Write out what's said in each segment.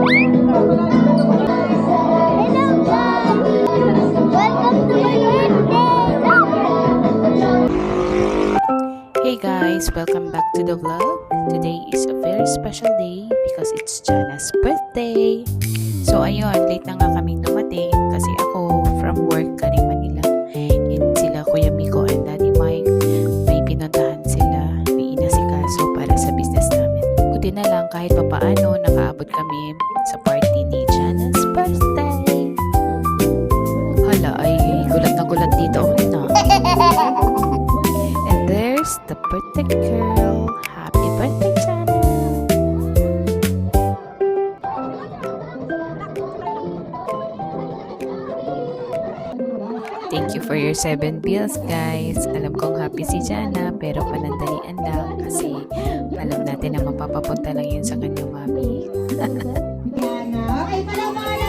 Hey guys, welcome back to the vlog. Today is a very special day because it's Jana's birthday. So ayun, late na nga kami dumating kasi ako from work galing Manila. And sila Kuya Miko and Daddy Mike, may pinuntahan sila, may inasikaso para sa business namin. Buti na lang kahit papaano nakaabot kami sa party ni Jana's birthday. Hala, ay gulat na gulat dito ako na. And there's the birthday girl. Happy birthday, Jana! Thank you for your 7 bills, guys. Alam kong happy si Jana, pero panandalian lang kasi alam natin na mapapapunta lang yun sa kanyang mami.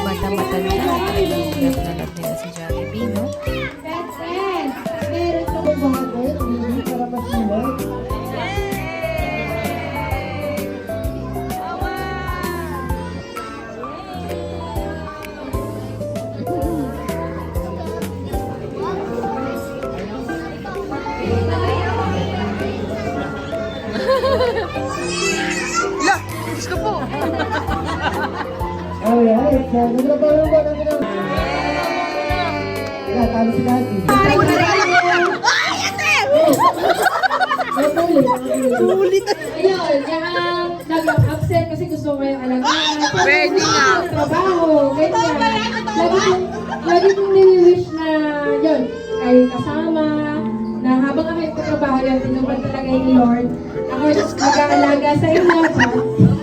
Mata-matanda, talagang love na love nila si Jollibee, no? La! Gusto po! Alright, so naglabaran ba namin ang... Yeah, talo si Daddy. Ay, ate! Ulit! Ayun, kaya nag-absent kasi gusto ko yung alagaan. Pwede nga. Trabaho, ganyan. Lagi kong niliwish na yun, kayo kasama, na habang kami trabaho yun, tinupad talaga ni Lord. Ako mag-aalaga sa inyo.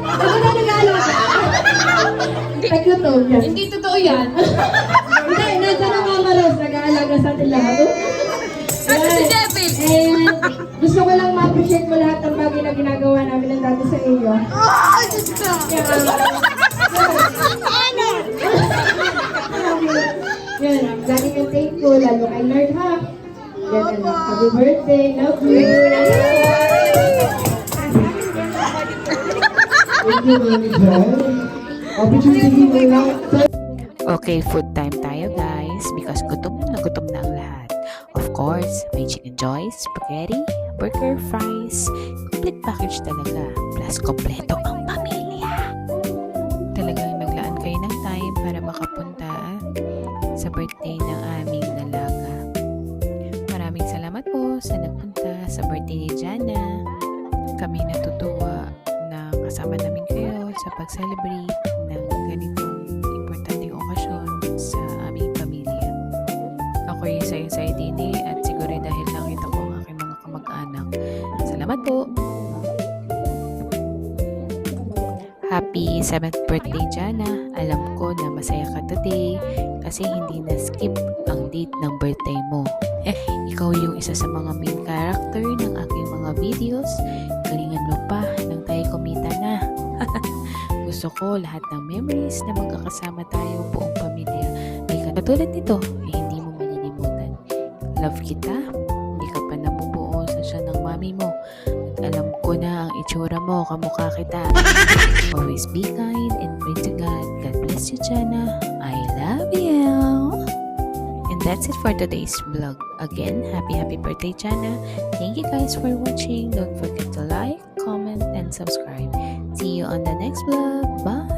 Ako na nag-aalaga. Tagluto yan. Hindi totoo yan. Hindi, nasa na Mama Rose, nag-aalaga sa atin lahat. Ate si Devil! And gusto ko lang ma-appreciate mo lahat ng bagay na ginagawa namin ng dati sa iyo. Oh, Diyos ko! Ano? Yan, lagi kang thankful, lalo kay Lord, ha? Yan, ano, happy birthday, love you. Thank you, Mami Jan. Opportunity mo lang. Okay, food time tayo guys because gutom na ang lahat. Of course, may chicken joy, spaghetti, burger, fries, complete package talaga. Plus, kompleto ang pamilya. Talagang naglaan kayo ng time para makapunta sa birthday ng aming dalaga. Maraming salamat po sa nagpunta sa birthday ni Jana. Kami natutuwa na kasama namin kayo sa pag-celebrate ng ganitong importanteng okasyon sa aming pamilya. Ako yung sayang-saya din at siguro dahil nakita ko ang aking mga kamag-anak. Salamat po! Happy 7th birthday, Jana! Alam ko na masaya ka today kasi hindi na-skip ang date ng birthday mo. Ikaw yung isa sa mga main character ng aking mga videos. Galingan mo pa nang tayo kumita na. Gusto ko lahat ng memories na magkakasama tayo buong pamilya ay katulad nito ay hindi mo malilimutan. Love kita, hindi ka pa nabubuo sa siya ng mami mo. At alam ko na ang itsura mo, kamukha kita. Always be kind and pray to God. God bless you, Jana. I love you. And that's it for today's vlog. Again, happy birthday, Jana. Thank you guys for watching. Don't forget to like, comment, and subscribe. See you on the next vlog. Bye!